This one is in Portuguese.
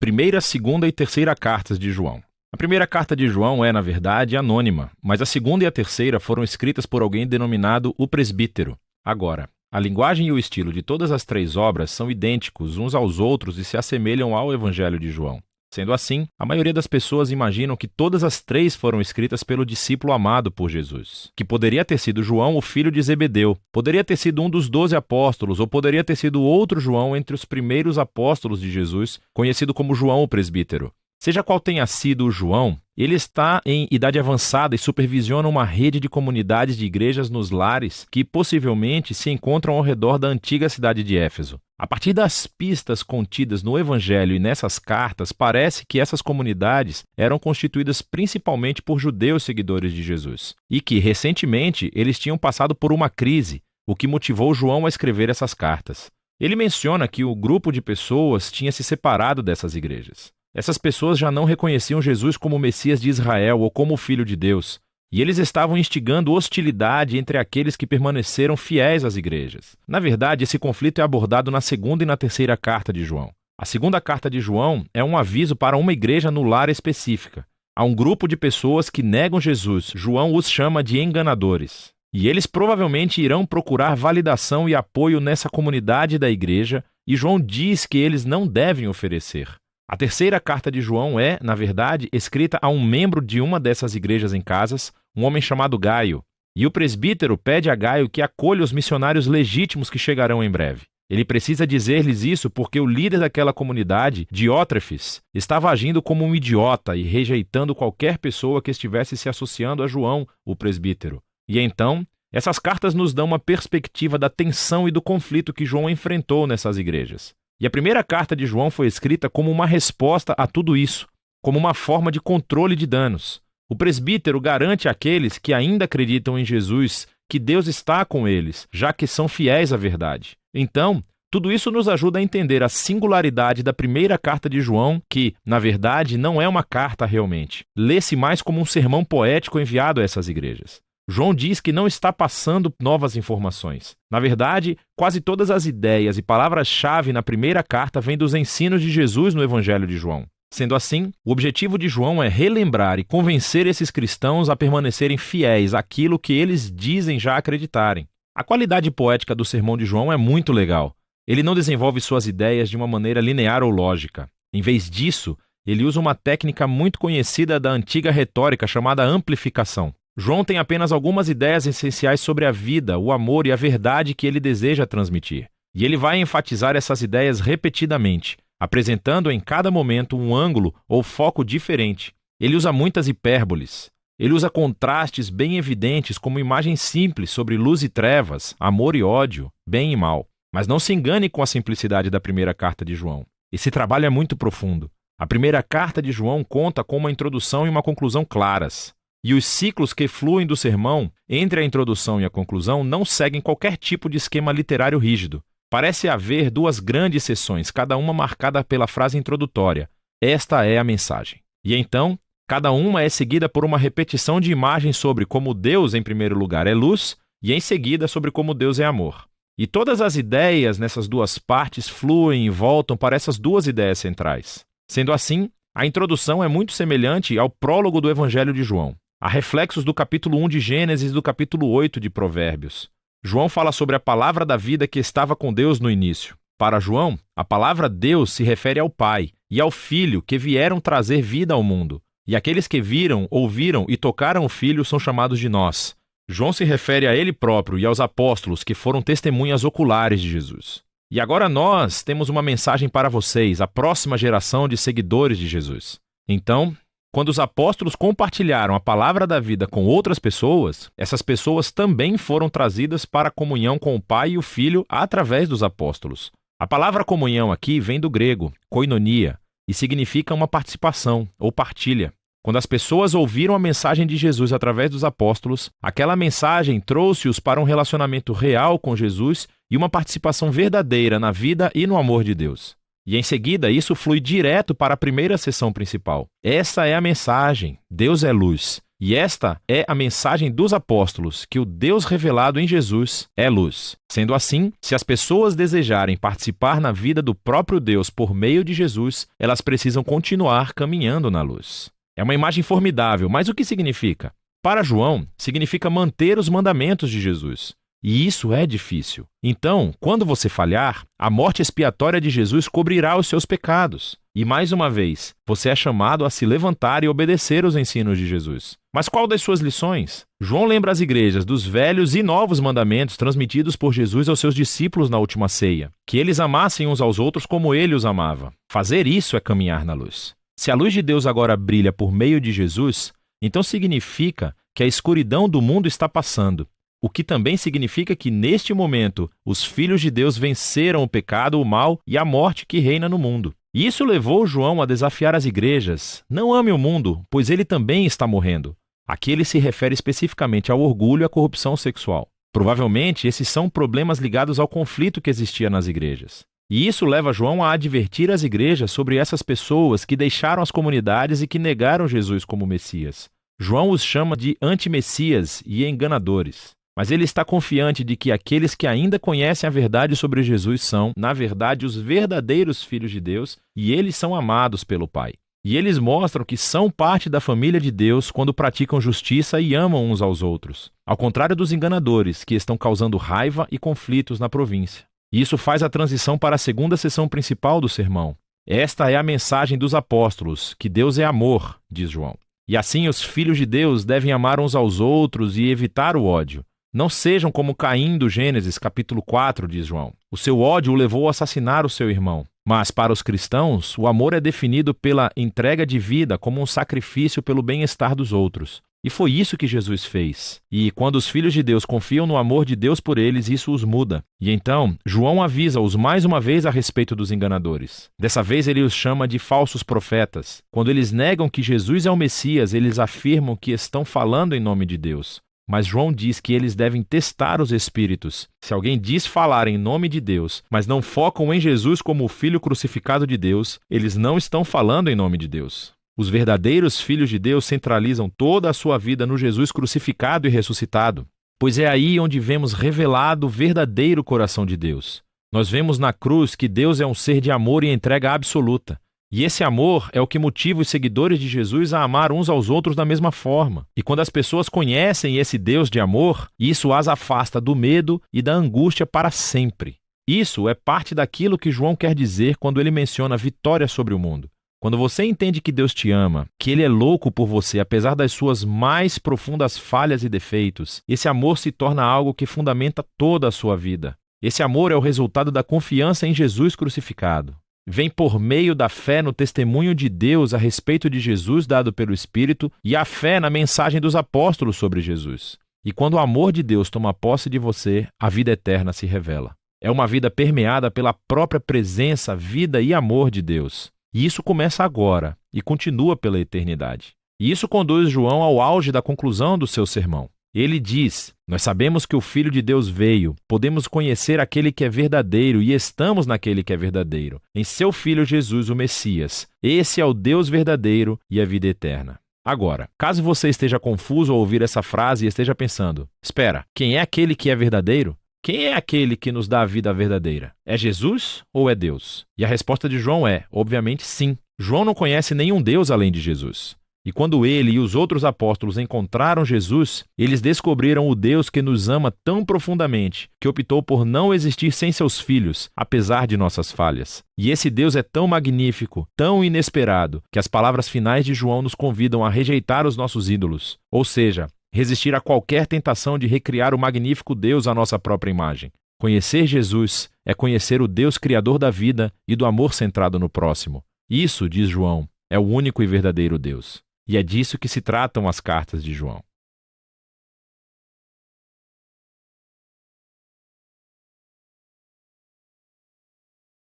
primeira, segunda e terceira cartas de João. A primeira carta de João é, na verdade, anônima, mas a segunda e a terceira foram escritas por alguém denominado o presbítero. Agora, a linguagem e o estilo de todas as três obras são idênticos uns aos outros e se assemelham ao Evangelho de João. Sendo assim, a maioria das pessoas imaginam que todas as três foram escritas pelo discípulo amado por Jesus, que poderia ter sido João, o filho de Zebedeu, poderia ter sido um dos 12 apóstolos, ou poderia ter sido outro João entre os primeiros apóstolos de Jesus, conhecido como João o presbítero. Seja qual tenha sido o João, ele está em idade avançada e supervisiona uma rede de comunidades de igrejas nos lares que possivelmente se encontram ao redor da antiga cidade de Éfeso. A partir das pistas contidas no Evangelho e nessas cartas, parece que essas comunidades eram constituídas principalmente por judeus seguidores de Jesus e que, recentemente, eles tinham passado por uma crise, o que motivou João a escrever essas cartas. Ele menciona que o grupo de pessoas tinha se separado dessas igrejas. Essas pessoas já não reconheciam Jesus como o Messias de Israel ou como o Filho de Deus, e eles estavam instigando hostilidade entre aqueles que permaneceram fiéis às igrejas. Na verdade, esse conflito é abordado na segunda e na terceira carta de João. A segunda carta de João é um aviso para uma igreja no lar específica. Há um grupo de pessoas que negam Jesus. João os chama de enganadores. E eles provavelmente irão procurar validação e apoio nessa comunidade da igreja, e João diz que eles não devem oferecer. A terceira carta de João é, na verdade, escrita a um membro de uma dessas igrejas em Casas, um homem chamado Gaio. E o presbítero pede a Gaio que acolha os missionários legítimos que chegarão em breve. Ele precisa dizer-lhes isso porque o líder daquela comunidade, Diótrefes, estava agindo como um idiota e rejeitando qualquer pessoa que estivesse se associando a João, o presbítero. E então, essas cartas nos dão uma perspectiva da tensão e do conflito que João enfrentou nessas igrejas. E a primeira carta de João foi escrita como uma resposta a tudo isso, como uma forma de controle de danos. O presbítero garante àqueles que ainda acreditam em Jesus que Deus está com eles, já que são fiéis à verdade. Então, tudo isso nos ajuda a entender a singularidade da primeira carta de João, que, na verdade, não é uma carta realmente. Lê-se mais como um sermão poético enviado a essas igrejas. João diz que não está passando novas informações. Na verdade, quase todas as ideias e palavras-chave na primeira carta vêm dos ensinos de Jesus no Evangelho de João. Sendo assim, o objetivo de João é relembrar e convencer esses cristãos a permanecerem fiéis àquilo que eles dizem já acreditarem. A qualidade poética do sermão de João é muito legal. Ele não desenvolve suas ideias de uma maneira linear ou lógica. Em vez disso, ele usa uma técnica muito conhecida da antiga retórica chamada amplificação. João tem apenas algumas ideias essenciais sobre a vida, o amor e a verdade que ele deseja transmitir. E ele vai enfatizar essas ideias repetidamente, apresentando em cada momento um ângulo ou foco diferente. Ele usa muitas hipérboles. Ele usa contrastes bem evidentes como imagens simples sobre luz e trevas, amor e ódio, bem e mal. Mas não se engane com a simplicidade da primeira carta de João. Esse trabalho é muito profundo. A primeira carta de João conta com uma introdução e uma conclusão claras. E os ciclos que fluem do sermão, entre a introdução e a conclusão, não seguem qualquer tipo de esquema literário rígido. Parece haver duas grandes seções, cada uma marcada pela frase introdutória. Esta é a mensagem. E então, cada uma é seguida por uma repetição de imagens sobre como Deus, em primeiro lugar, é luz, e em seguida sobre como Deus é amor. E todas as ideias nessas duas partes fluem e voltam para essas duas ideias centrais. Sendo assim, a introdução é muito semelhante ao prólogo do Evangelho de João. Há reflexos do capítulo 1 de Gênesis e do capítulo 8 de Provérbios. João fala sobre a palavra da vida que estava com Deus no início. Para João, a palavra Deus se refere ao Pai e ao Filho que vieram trazer vida ao mundo. E aqueles que viram, ouviram e tocaram o Filho são chamados de nós. João se refere a ele próprio e aos apóstolos que foram testemunhas oculares de Jesus. E agora nós temos uma mensagem para vocês, a próxima geração de seguidores de Jesus. Então, quando os apóstolos compartilharam a palavra da vida com outras pessoas, essas pessoas também foram trazidas para a comunhão com o Pai e o Filho através dos apóstolos. A palavra comunhão aqui vem do grego, koinonia, e significa uma participação ou partilha. Quando as pessoas ouviram a mensagem de Jesus através dos apóstolos, aquela mensagem trouxe-os para um relacionamento real com Jesus e uma participação verdadeira na vida e no amor de Deus. E em seguida, isso flui direto para a primeira sessão principal. Essa é a mensagem. Deus é luz. E esta é a mensagem dos apóstolos, que o Deus revelado em Jesus é luz. Sendo assim, se as pessoas desejarem participar na vida do próprio Deus por meio de Jesus, elas precisam continuar caminhando na luz. É uma imagem formidável, mas o que significa? Para João, significa manter os mandamentos de Jesus. E isso é difícil. Então, quando você falhar, a morte expiatória de Jesus cobrirá os seus pecados. E mais uma vez, você é chamado a se levantar e obedecer os ensinos de Jesus. Mas qual das suas lições? João lembra as igrejas dos velhos e novos mandamentos transmitidos por Jesus aos seus discípulos na última ceia, que eles amassem uns aos outros como ele os amava. Fazer isso é caminhar na luz. Se a luz de Deus agora brilha por meio de Jesus, então significa que a escuridão do mundo está passando. O que também significa que, neste momento, os filhos de Deus venceram o pecado, o mal e a morte que reina no mundo. E isso levou João a desafiar as igrejas: não ame o mundo, pois ele também está morrendo. Aqui ele se refere especificamente ao orgulho e à corrupção sexual. Provavelmente, esses são problemas ligados ao conflito que existia nas igrejas. E isso leva João a advertir as igrejas sobre essas pessoas que deixaram as comunidades e que negaram Jesus como Messias. João os chama de antimessias e enganadores. Mas ele está confiante de que aqueles que ainda conhecem a verdade sobre Jesus são, na verdade, os verdadeiros filhos de Deus e eles são amados pelo Pai. E eles mostram que são parte da família de Deus quando praticam justiça e amam uns aos outros. Ao contrário dos enganadores, que estão causando raiva e conflitos na província. E isso faz a transição para a segunda sessão principal do sermão. Esta é a mensagem dos apóstolos, que Deus é amor, diz João. E assim os filhos de Deus devem amar uns aos outros e evitar o ódio. Não sejam como Caim do Gênesis, capítulo 4, diz João. O seu ódio o levou a assassinar o seu irmão. Mas para os cristãos, o amor é definido pela entrega de vida como um sacrifício pelo bem-estar dos outros. E foi isso que Jesus fez. E quando os filhos de Deus confiam no amor de Deus por eles, isso os muda. E então, João avisa-os mais uma vez a respeito dos enganadores. Dessa vez ele os chama de falsos profetas. Quando eles negam que Jesus é o Messias, eles afirmam que estão falando em nome de Deus. Mas João diz que eles devem testar os espíritos. Se alguém diz falar em nome de Deus, mas não focam em Jesus como o Filho crucificado de Deus, eles não estão falando em nome de Deus. Os verdadeiros filhos de Deus centralizam toda a sua vida no Jesus crucificado e ressuscitado, pois é aí onde vemos revelado o verdadeiro coração de Deus. Nós vemos na cruz que Deus é um ser de amor e entrega absoluta. E esse amor é o que motiva os seguidores de Jesus a amar uns aos outros da mesma forma. E quando as pessoas conhecem esse Deus de amor, isso as afasta do medo e da angústia para sempre. Isso é parte daquilo que João quer dizer quando ele menciona vitória sobre o mundo. Quando você entende que Deus te ama, que Ele é louco por você apesar das suas mais profundas falhas e defeitos, esse amor se torna algo que fundamenta toda a sua vida. Esse amor é o resultado da confiança em Jesus crucificado. Vem por meio da fé no testemunho de Deus a respeito de Jesus dado pelo Espírito e a fé na mensagem dos apóstolos sobre Jesus. E quando o amor de Deus toma posse de você, a vida eterna se revela. É uma vida permeada pela própria presença, vida e amor de Deus. E isso começa agora e continua pela eternidade. E isso conduz João ao auge da conclusão do seu sermão. Ele diz: nós sabemos que o Filho de Deus veio, podemos conhecer aquele que é verdadeiro e estamos naquele que é verdadeiro, em seu Filho Jesus, o Messias. Esse é o Deus verdadeiro e a vida eterna. Agora, caso você esteja confuso ao ouvir essa frase e esteja pensando: espera, quem é aquele que é verdadeiro? Quem é aquele que nos dá a vida verdadeira? É Jesus ou é Deus? E a resposta de João é, obviamente, sim. João não conhece nenhum Deus além de Jesus. E quando ele e os outros apóstolos encontraram Jesus, eles descobriram o Deus que nos ama tão profundamente, que optou por não existir sem seus filhos, apesar de nossas falhas. E esse Deus é tão magnífico, tão inesperado, que as palavras finais de João nos convidam a rejeitar os nossos ídolos, ou seja, resistir a qualquer tentação de recriar o magnífico Deus à nossa própria imagem. Conhecer Jesus é conhecer o Deus criador da vida e do amor centrado no próximo. Isso, diz João, é o único e verdadeiro Deus. E é disso que se tratam as cartas de João.